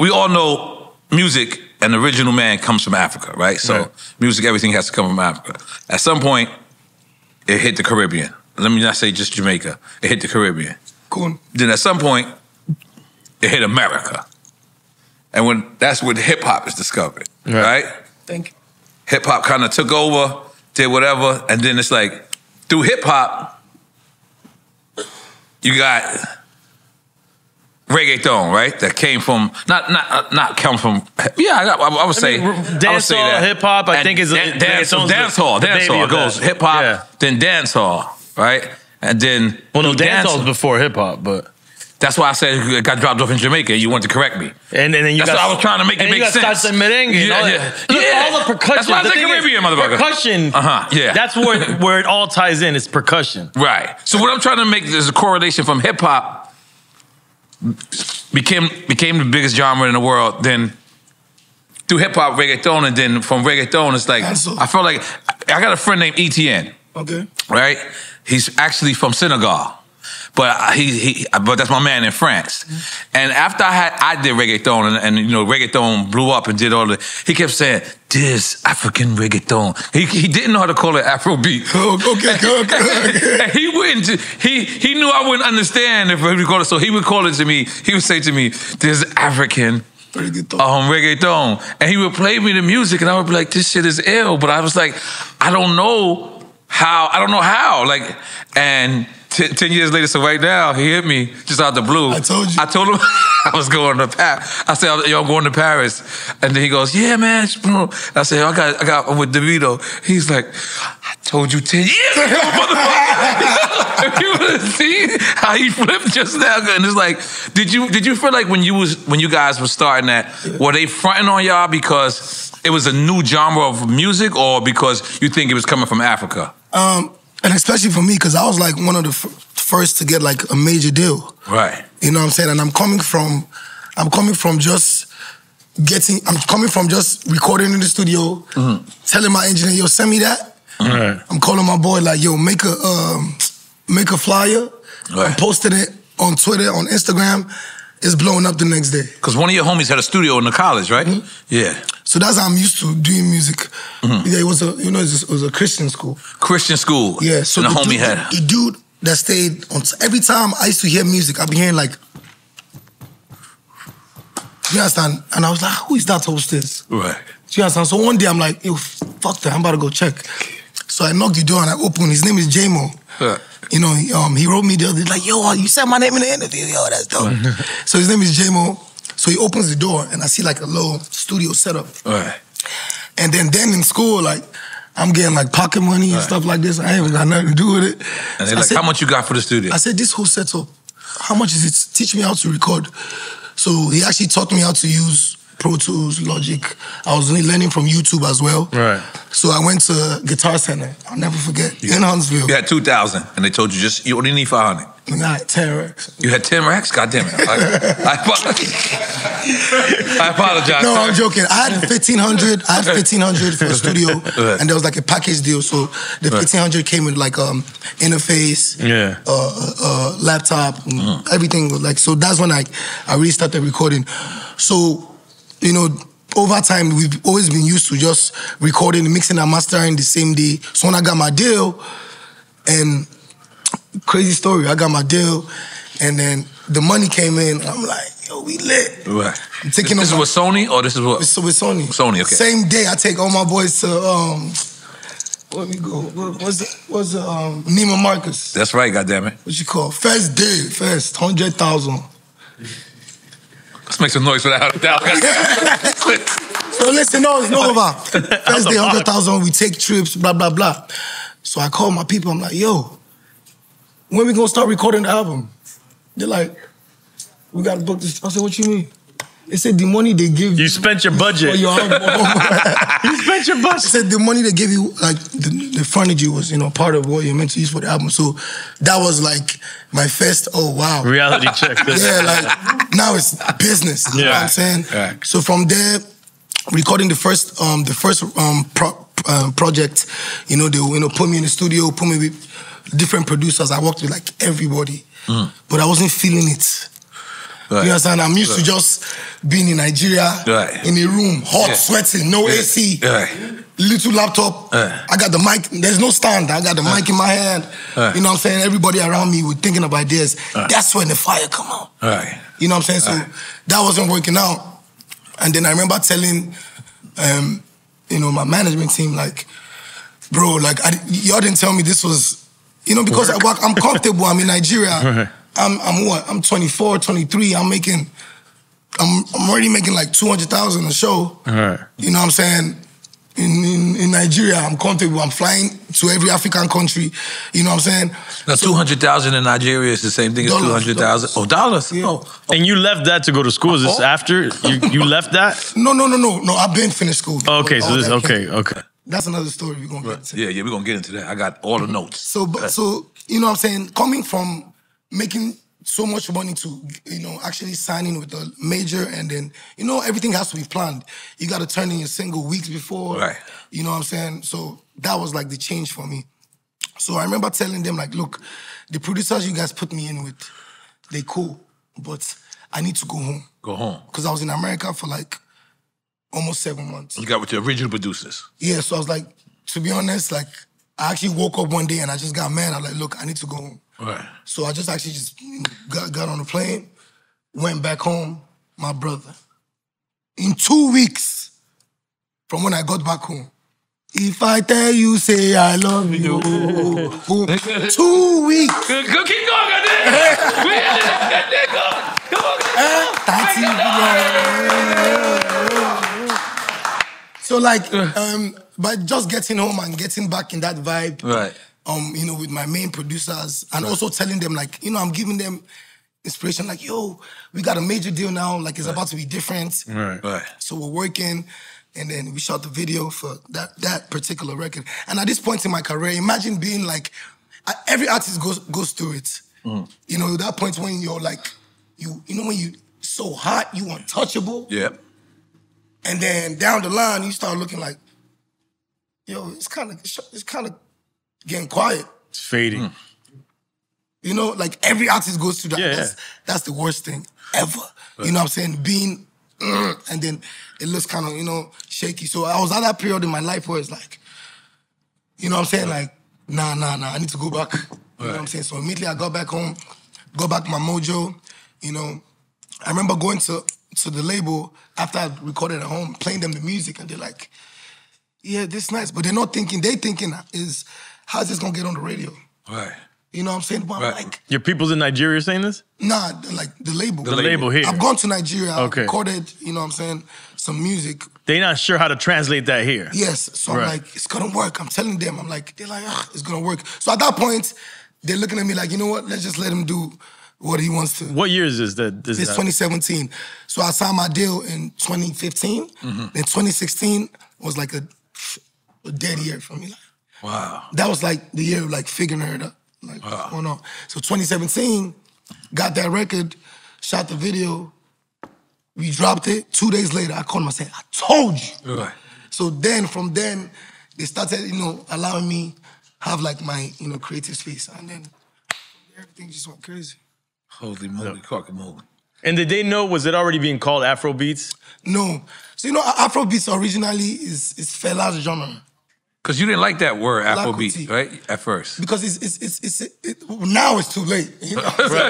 we all know music and the original man comes from Africa, right? So music, everything has to come from Africa. At some point, it hit the Caribbean. Let me not say just Jamaica. It hit the Caribbean. Cool. Then at some point, it hit America. And that's when hip hop is discovered, right? Thank you. Hip hop kind of took over, did whatever, and then it's like, through hip hop, you got reggaeton, right? That came from not come from. Yeah, I would say dancehall, hip hop. I think is dancehall. Dancehall goes hip hop, then dancehall, right? And then dancehall's before hip hop, but. That's why I said it got dropped off in Jamaica. You wanted to correct me. And then that's what I was trying to make it make sense. And merengue. All the percussion. That's why I said Caribbean, motherfucker. Percussion. Yeah. That's where it all ties in. It's percussion. Right. So what I'm trying to make is a correlation from hip hop became the biggest genre in the world. Then through hip hop, reggaeton, and then from reggaeton, it's like I felt like I got a friend named ETN. Okay. Right. He's actually from Senegal. But but that's my man in France. And after I did reggaeton and you know reggaeton blew up and did all the, he kept saying this African reggaeton. He didn't know how to call it Afrobeat. Okay. And he wouldn't. He knew I wouldn't understand if he would call it. So he would call it to me. He would say to me, "This African reggaeton," and he would play me the music, and I would be like, "This shit is ill." But I was like, I don't know how. Like, and 10 years later, so right now, he hit me just out the blue. I told him I was going to Paris. I said, yo, I'm going to Paris. And then he goes, yeah, man. I said, I got with Davido. He's like, I told you 10 years ago, motherfucker. If you would have seen how he flipped just now. And it's like, did you feel like when you guys were starting that, were they fronting on y'all because it was a new genre of music or because you think it was coming from Africa? And especially for me, because I was like one of the first to get like a major deal. Right. You know what I'm saying? And I'm coming from just recording in the studio, telling my engineer, yo, send me that. Right. I'm calling my boy like, yo, make a flyer. Right. I'm posting it on Twitter, on Instagram. It's blowing up the next day. Because one of your homies had a studio in the college, right? Yeah. So that's how I'm used to doing music. Yeah, it was a Christian school. Christian school. Yeah. So and the homie had the dude that stayed on. Every time I used to hear music, I'd be hearing like, you understand? And I was like, who is that hostess? Right. You understand? So one day I'm like, yo, fuck that, I'm about to go check. So I knocked the door and I opened. His name is J-Mo. You know, he wrote me the other day, like, yo, you said my name in the interview. Yo, that's dope. So his name is J-Mo. So he opens the door and I see like a little studio setup. Right. And then in school, like, I'm getting like pocket money and stuff like this. I ain't even got nothing to do with it. And they're like, how much you got for the studio? I said, this whole setup, how much is it? Teach me how to record. So he actually taught me how to use Pro Tools, Logic. I was learning from YouTube as well. Right. So I went to Guitar Center. I'll never forget. In Huntsville. You had 2,000 and they told you only need 500. I had 10 racks. You had 10 racks? God damn it. I apologize. No, I'm joking. I had 1,500. I had 1,500 for the studio. And there was like a package deal. So the 1,500 came with like interface, laptop, everything. Like, so that's when I really started recording. So, you know, over time, we've always been used to just recording, mixing and mastering the same day. So when I got my deal, and crazy story, I got my deal, and then the money came in, and I'm like, yo, we lit. Right. I'm taking this is with Sony, or this is what? It's with Sony. Sony, okay. Same day, I take all my boys to, where we go? What's Neiman Marcus. That's right, goddammit. What you call? First day, 100,000. Let's make some noise for that. So listen, no, it's not over. First day, 100,000, we take trips, blah, blah, blah. So I call my people, I'm like, yo, when we gonna start recording the album? They're like, we gotta book this. I said, what you mean? They said the money they give you. You spent your budget. Your you spent your budget. They said the money they gave you, like the furniture was, you know, part of what you're meant to use for the album. So that was like my first, oh wow. Reality check. Yeah, like now it's business. You know what I'm saying? Yeah. So from there, recording the first project, you know, they put me in the studio, put me with different producers. I worked with like everybody, but I wasn't feeling it. You understand? I'm used to just being in Nigeria, in a room, hot, sweating, no AC, little laptop. I got the mic. There's no stand. I got the mic in my hand. You know what I'm saying? Everybody around me were thinking of ideas. That's when the fire come out. You know what I'm saying? So that wasn't working out. And then I remember telling, you know, my management team, like, bro, like, y'all didn't tell me this was, you know, because I'm comfortable. I'm in Nigeria. I'm what? I'm 24, 23. I'm already making like 200,000 a show. You know what I'm saying? In Nigeria, I'm comfortable. I'm flying to every African country. You know what I'm saying? Now, 200,000 in Nigeria is the same thing as 200,000. Oh, dollars? Yeah. Oh. And you left that to go to school? Is this after? You left that? No. I've been finished school. Okay, so this, okay. That's another story we're going to get into. Yeah, we're going to get into that. I got all the notes. So, you know what I'm saying? Coming from making so much money to, you know, actually signing with a major, and then, you know, everything has to be planned. You got to turn in your single weeks before. You know what I'm saying? So that was like the change for me. So I remember telling them, like, look, the producers you guys put me in with, they cool, but I need to go home. Go home? Because I was in America for like almost 7 months. You got with the original producers? Yeah, so I was like, to be honest, like, I actually woke up one day and I just got mad. I was like, look, I need to go home. So I just got on the plane, went back home, my brother. In 2 weeks from when I got back home, if I tell you, say I love you. 2 weeks. Go, keep going, goddamn. Come on. So like, by just getting home and getting back in that vibe, you know, with my main producers, and also telling them, like, you know, I'm giving them inspiration, like, yo, we got a major deal now, like, it's about to be different. So we're working, and then we shot the video for that particular record. And at this point in my career, imagine being like, every artist goes through it. You know, that point when you're like, you know, when you so hot, you untouchable. And then down the line, you start looking like, yo, it's kind of getting quiet. It's fading. You know, like every artist goes through that. That's the worst thing ever. You know what I'm saying? Being, and then it looks kind of, you know, shaky. So I was at that period in my life where it's like, you know what I'm saying? Like, nah, I need to go back. You know what I'm saying? So immediately I got back home, got back to my mojo. You know, I remember going to the label after I recorded at home, playing them the music, and they're like, yeah, this is nice. But they're not thinking, is, how's this gonna get on the radio? You know what I'm saying? But I'm like, your people's in Nigeria saying this? Nah, like the label. The label here. I've gone to Nigeria, I've recorded, you know what I'm saying, some music. They're not sure how to translate that here. Yes, so I'm like, it's gonna work. I'm telling them, they're like, it's gonna work. So at that point, they're looking at me like, you know what, let's just let him do what he wants to. What year is this? It's 2017. So I signed my deal in 2015. Then 2016 was like a dead year for me. Wow. That was like the year of like figuring it out. Like, what's going on? So 2017, got that record, shot the video, we dropped it. 2 days later, I called him and said, I told you. So then, from then, they started, you know, allowing me have like my, you know, creative space. And then everything just went crazy. Holy moly, guacamole. And did they know, was it already being called Afrobeats? No. So, you know, Afrobeats originally is Fela's genre. Because you didn't like that word, Afrobeat, right? At first. Because now it's too late. You know?